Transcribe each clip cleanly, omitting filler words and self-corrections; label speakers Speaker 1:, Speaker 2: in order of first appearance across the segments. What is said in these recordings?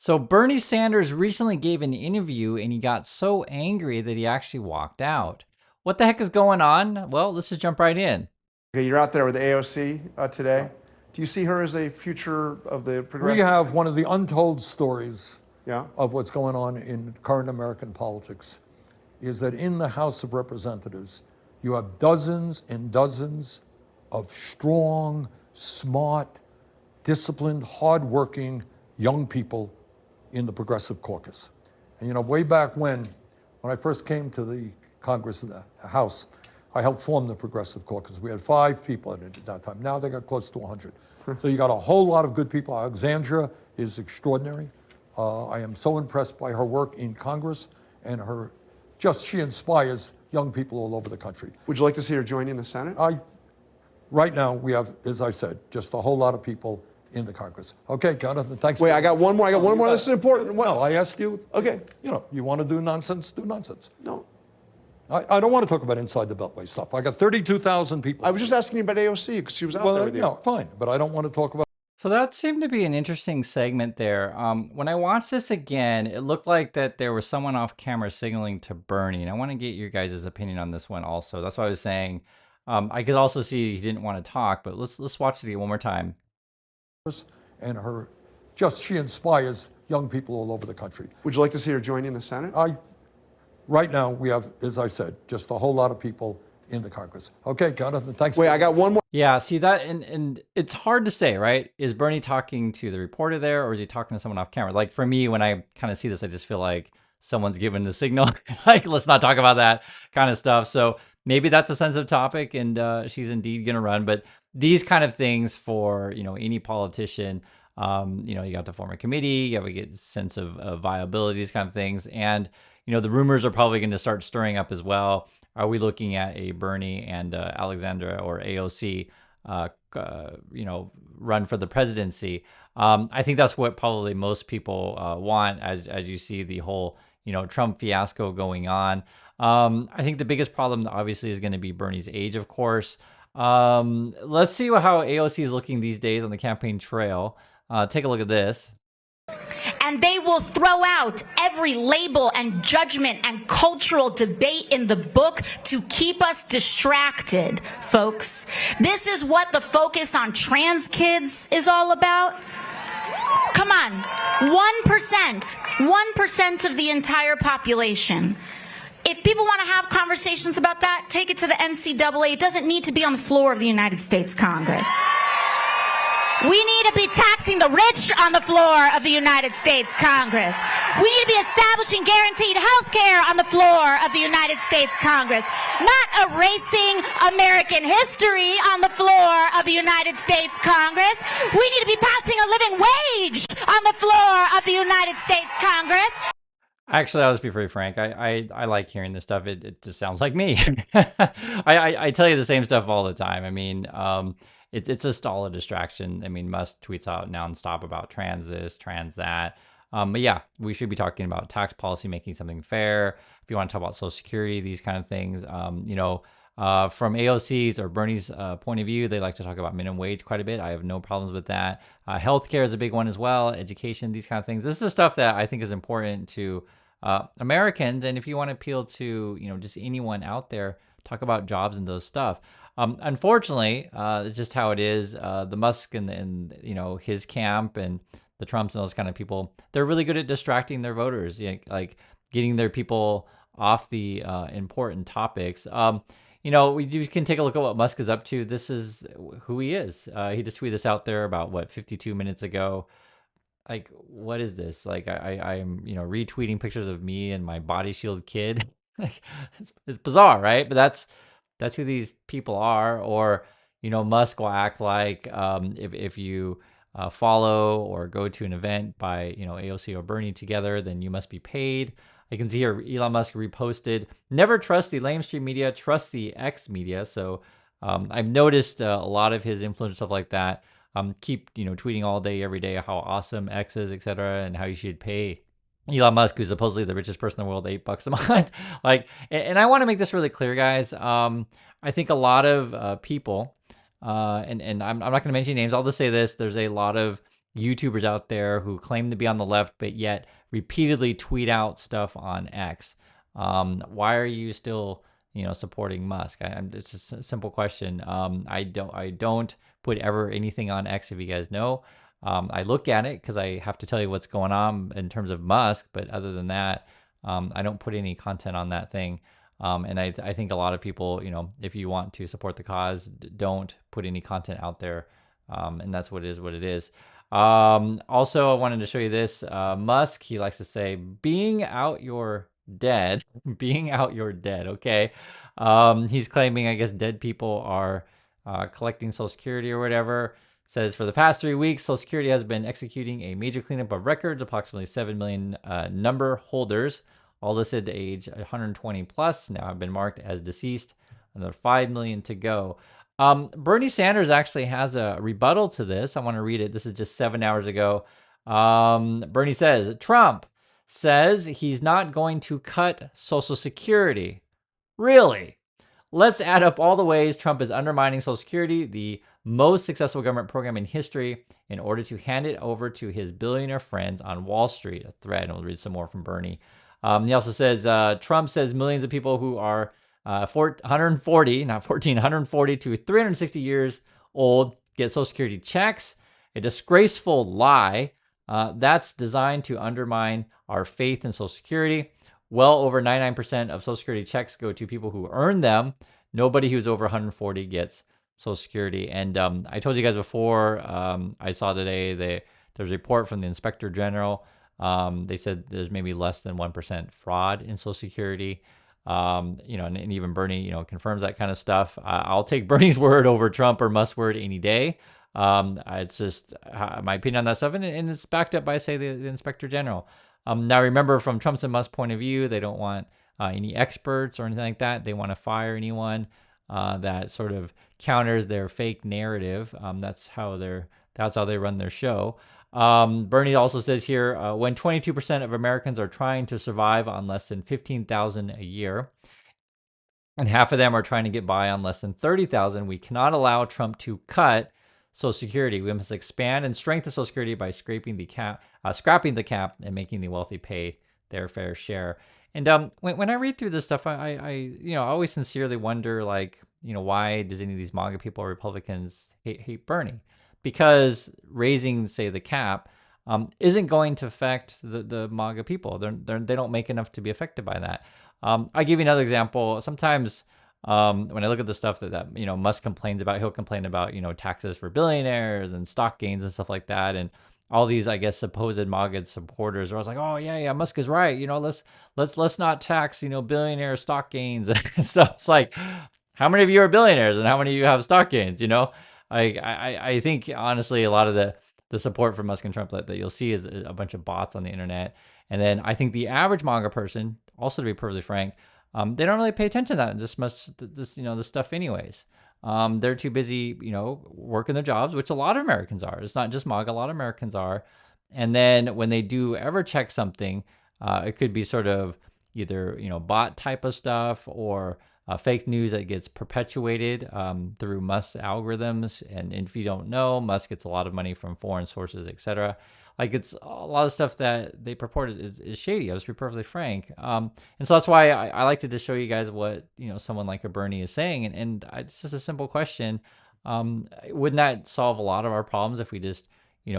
Speaker 1: So Bernie Sanders recently gave an interview and he got so angry that he actually walked out. What the heck is going on? Well, let's just jump right in.
Speaker 2: Okay, you're out there with AOC today. Do you see her as a future of the progressive?
Speaker 3: We have one of the untold stories
Speaker 2: Yeah.
Speaker 3: of what's going on in current American politics is that in the House of Representatives, you have dozens and dozens of strong, smart, disciplined, hardworking young people in the Progressive Caucus. And way back when I first came to the Congress, the House, I helped form the Progressive Caucus. We had 5 people in it at that time. Now they got close to 100. So you got a whole lot of good people. Alexandra is extraordinary. I am so impressed by her work in Congress and she inspires young people all over the country.
Speaker 2: Would you like to see her joining the Senate?
Speaker 3: Right now we have, as I said, just a whole lot of people in the Congress. Okay, Jonathan, thanks.
Speaker 2: Wait, I got one more. This is important.
Speaker 3: No, I asked you.
Speaker 2: Okay.
Speaker 3: You want to do nonsense, do nonsense.
Speaker 2: No.
Speaker 3: I don't want to talk about inside the Beltway stuff. I got 32,000 people.
Speaker 2: I was just asking you about AOC because she was out there with you.
Speaker 3: Fine, but I don't want to talk about.
Speaker 1: So that seemed to be an interesting segment there. When I watched this again, it looked like that there was someone off camera signaling to Bernie, and I want to get your guys' opinion on this one also. That's what I was saying. I could also see he didn't want to talk, but let's watch it one more time.
Speaker 3: And she inspires young people all over the country.
Speaker 2: Would you like to see her joining the Senate?
Speaker 3: Right now we have, as I said, just a whole lot of people in the Congress. Okay, Jonathan, thanks.
Speaker 2: Wait, I got one more.
Speaker 1: Yeah, see that, and it's hard to say, right? Is Bernie talking to the reporter there, or is he talking to someone off camera? Like for me, when I kind of see this, I just feel like someone's giving the signal, like let's not talk about that kind of stuff. So maybe that's a sensitive topic, and she's indeed going to run. But these kind of things for any politician, you got to form a committee, you have to get a sense of viability, these kind of things, and the rumors are probably going to start stirring up as well. Are we looking at a Bernie and Alexandra or AOC, run for the presidency? I think that's what probably most people want as you see the whole, Trump fiasco going on. I think the biggest problem obviously is going to be Bernie's age, of course. Let's see how AOC is looking these days on the campaign trail. Take a look at this.
Speaker 4: And they will throw out every label and judgment and cultural debate in the book to keep us distracted, folks. This is what the focus on trans kids is all about. Come on, 1% of the entire population. If people want to have conversations about that, take it to the NCAA. It doesn't need to be on the floor of the United States Congress. We need to be taxing the rich on the floor of the United States Congress. We need to be establishing guaranteed health care on the floor of the United States Congress. Not erasing American history on the floor of the United States Congress. We need to be passing a living wage on the floor of the United States Congress.
Speaker 1: Actually, I'll just be very frank. I like hearing this stuff. It just sounds like me. I tell you the same stuff all the time. I mean, it's just all a distraction. I mean, Musk tweets out nonstop about trans this, trans that. But yeah, we should be talking about tax policy, making something fair. If you want to talk about Social Security, these kind of things, from AOC's or Bernie's point of view, they like to talk about minimum wage quite a bit. I have no problems with that. Healthcare is a big one as well. Education, these kind of things. This is stuff that I think is important to Americans. And if you want to appeal to, just anyone out there, talk about jobs and those stuff. Unfortunately, it's just how it is. The Musk and his camp and the Trumps and those kind of people, they're really good at distracting their voters, like getting their people off the important topics. We can take a look at what Musk is up to. This is who he is. He just tweeted this out there about 52 minutes ago. Like, what is this? Like, I'm retweeting pictures of me and my body shield kid. Like, it's bizarre, right? But that's who these people are. Or Musk will act like if you follow or go to an event by AOC or Bernie together, then you must be paid. I can see here Elon Musk reposted, never trust the lamestream media, trust the X media. So I've noticed a lot of his influence, stuff like that. Keep tweeting all day, every day how awesome X is, etc., and how you should pay Elon Musk, who's supposedly the richest person in the world, $8 a month. And I want to make this really clear, guys. I think a lot of people, and I'm not going to mention names. I'll just say this: there's a lot of YouTubers out there who claim to be on the left, but yet repeatedly tweet out stuff on X. Why are you still, supporting Musk? It's just a simple question. I don't put ever anything on X, if you guys know. I look at it because I have to tell you what's going on in terms of Musk, but other than that, I don't put any content on that thing. And I think a lot of people, if you want to support the cause, don't put any content out there. And that's what it is. Also, I wanted to show you this. Musk, he likes to say, being out your dead, being out your dead. Okay. He's claiming, I guess, dead people are collecting Social Security or whatever. Says for the past 3 weeks, Social Security has been executing a major cleanup of records. Approximately 7 million number holders, all listed age 120 plus, now have been marked as deceased. Another 5 million to go. Bernie Sanders actually has a rebuttal to this. I want to read it. This is just 7 hours ago. Bernie says, Trump says he's not going to cut Social Security. Really? Let's add up all the ways Trump is undermining Social Security, the most successful government program in history, in order to hand it over to his billionaire friends on Wall Street. A thread, and we'll read some more from Bernie. He also says, Trump says millions of people who are 140 to 360 years old get Social Security checks. A disgraceful lie that's designed to undermine our faith in Social Security. Well over 99% of Social Security checks go to people who earn them. Nobody who's over 140 gets Social Security. And I told you guys before, I saw today there's a report from the Inspector General. They said there's maybe less than 1% fraud in Social Security. And even Bernie, confirms that kind of stuff. I'll take Bernie's word over Trump or Musk's word any day. It's just my opinion on that stuff, and it's backed up by, say, the Inspector General. Now, remember, from Trump's and Musk's point of view, they don't want any experts or anything like that. They want to fire anyone that sort of counters their fake narrative. That's how they run their show. Bernie also says here, when 22% of Americans are trying to survive on less than $15,000 a year, and half of them are trying to get by on less than $30,000, we cannot allow Trump to cut Social Security. We must expand and strengthen Social Security by scrapping the cap, and making the wealthy pay their fair share. And when I read through this stuff, I always sincerely wonder, why does any of these MAGA people or Republicans hate Bernie? Because raising, say, the cap isn't going to affect the MAGA people. They don't make enough to be affected by that. I'll give you another example. Sometimes when I look at the stuff that Musk complains about, he'll complain about taxes for billionaires and stock gains and stuff like that, and all these, I guess, supposed MAGA supporters are always like, oh yeah, Musk is right. Let's not tax billionaire stock gains and stuff. It's like, how many of you are billionaires and how many of you have stock gains? I think honestly a lot of the support for Musk and Trump that you'll see is a bunch of bots on the internet. And then I think the average MAGA person, also to be perfectly frank, they don't really pay attention to that this stuff anyways. They're too busy, working their jobs, which a lot of Americans are. It's not just MAGA, a lot of Americans are. And then when they do ever check something, it could be sort of either, bot type of stuff or fake news that gets perpetuated through Musk's algorithms. And if you don't know, Musk gets a lot of money from foreign sources, etc. It's a lot of stuff that they purport is shady. I'll just be perfectly frank. And so that's why I like to just show you guys what someone like a Bernie is saying. And it's just a simple question. Wouldn't that solve a lot of our problems if we just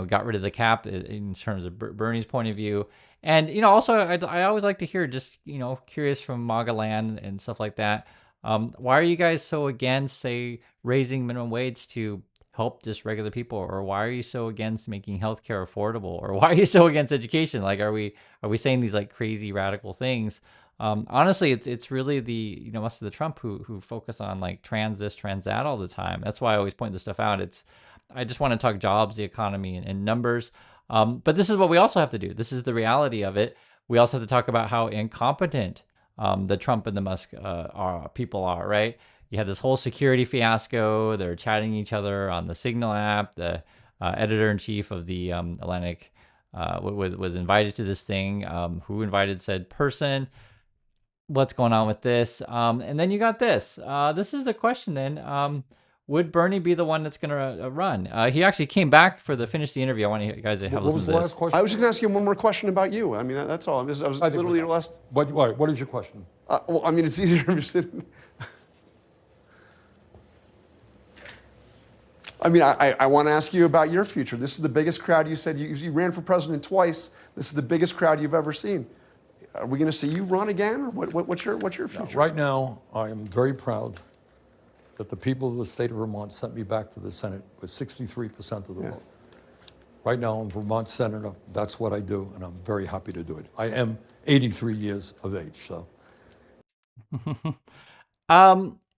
Speaker 1: got rid of the cap in terms of Bernie's point of view? And also I always like to hear, just curious from MAGA land and stuff like that. Why are you guys so against, say, raising minimum wage to help just regular people? Or why are you so against making healthcare affordable? Or why are you so against education? Are we saying these crazy radical things? Honestly, it's really the most of the Trump who focus on trans this, trans that all the time. That's why I always point this stuff out. I just want to talk jobs, the economy, and numbers. But this is what we also have to do. This is the reality of it. We also have to talk about how incompetent the Trump and the Musk people are, right? You had this whole security fiasco. They're chatting each other on the Signal app. The editor-in-chief of the Atlantic was invited to this thing. Who invited said person? What's going on with this? And then you got this. This is the question then. would Bernie be the one that's going to run? He actually came back for the finish the interview. I want you guys to have
Speaker 3: What
Speaker 1: listen
Speaker 3: was
Speaker 1: to
Speaker 3: the
Speaker 1: this.
Speaker 3: last question?
Speaker 2: I was just going to ask you one more question about you. I mean, that's all. I was
Speaker 3: I think
Speaker 2: literally
Speaker 3: we're
Speaker 2: your
Speaker 3: done.
Speaker 2: last.
Speaker 3: What is your question?
Speaker 2: Well, I mean, it's easier if you're sitting. I mean, I want to ask you about your future. This is the biggest crowd. You said you ran for president twice. This is the biggest crowd you've ever seen. Are we going to see you run again, or what's your future?
Speaker 3: Right now, I am very proud that the people of the state of Vermont sent me back to the Senate with 63% of the vote. Right now, I'm Vermont senator. That's what I do, and I'm very happy to do it. I am 83 years of age, so.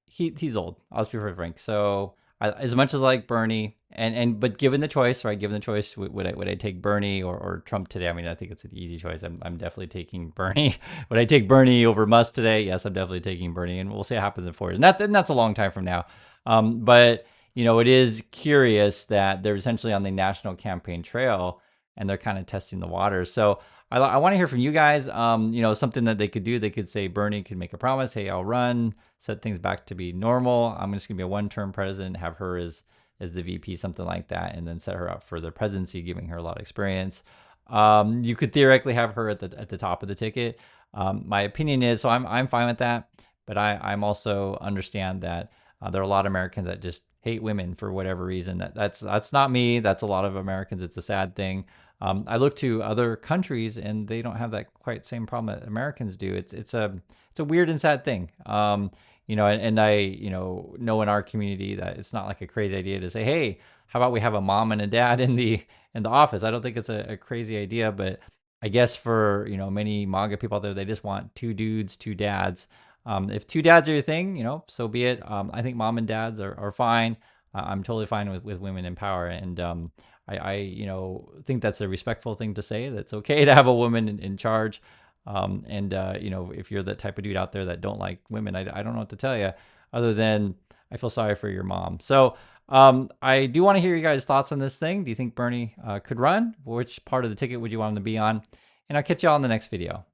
Speaker 1: He's old. I'll speak for Frank. So as much as I like Bernie, but given the choice, right? Given the choice, would I take Bernie or Trump today? I mean, I think it's an easy choice. I'm definitely taking Bernie. Would I take Bernie over Musk today? Yes, I'm definitely taking Bernie, and we'll see what happens in 4 years. And that's a long time from now. But it is curious that they're essentially on the national campaign trail, and they're kind of testing the waters. So I want to hear from you guys. Something that they could do. They could say Bernie could make a promise. Hey, I'll run, set things back to be normal. I'm just going to be a one-term president, have her as the VP, something like that, and then set her up for the presidency, giving her a lot of experience. You could theoretically have her at the top of the ticket. My opinion is, so I'm fine with that, but I'm also understand that there are a lot of Americans that just hate women for whatever reason. That's not me. That's a lot of Americans. It's a sad thing. I look to other countries and they don't have that quite same problem that Americans do. It's a weird and sad thing. And I know in our community that it's not like a crazy idea to say, hey, how about we have a mom and a dad in the office? I don't think it's a crazy idea, but I guess for many MAGA people out there, they just want 2 dudes, 2 dads. If 2 dads are your thing, so be it. I think mom and dads are fine. I'm totally fine with women in power, and I think that's a respectful thing to say. That's okay to have a woman in charge. If you're that type of dude out there that don't like women, I don't know what to tell you other than I feel sorry for your mom. So I do want to hear you guys' thoughts on this thing. Do you think Bernie could run? Which part of the ticket would you want him to be on? And I'll catch you all in the next video.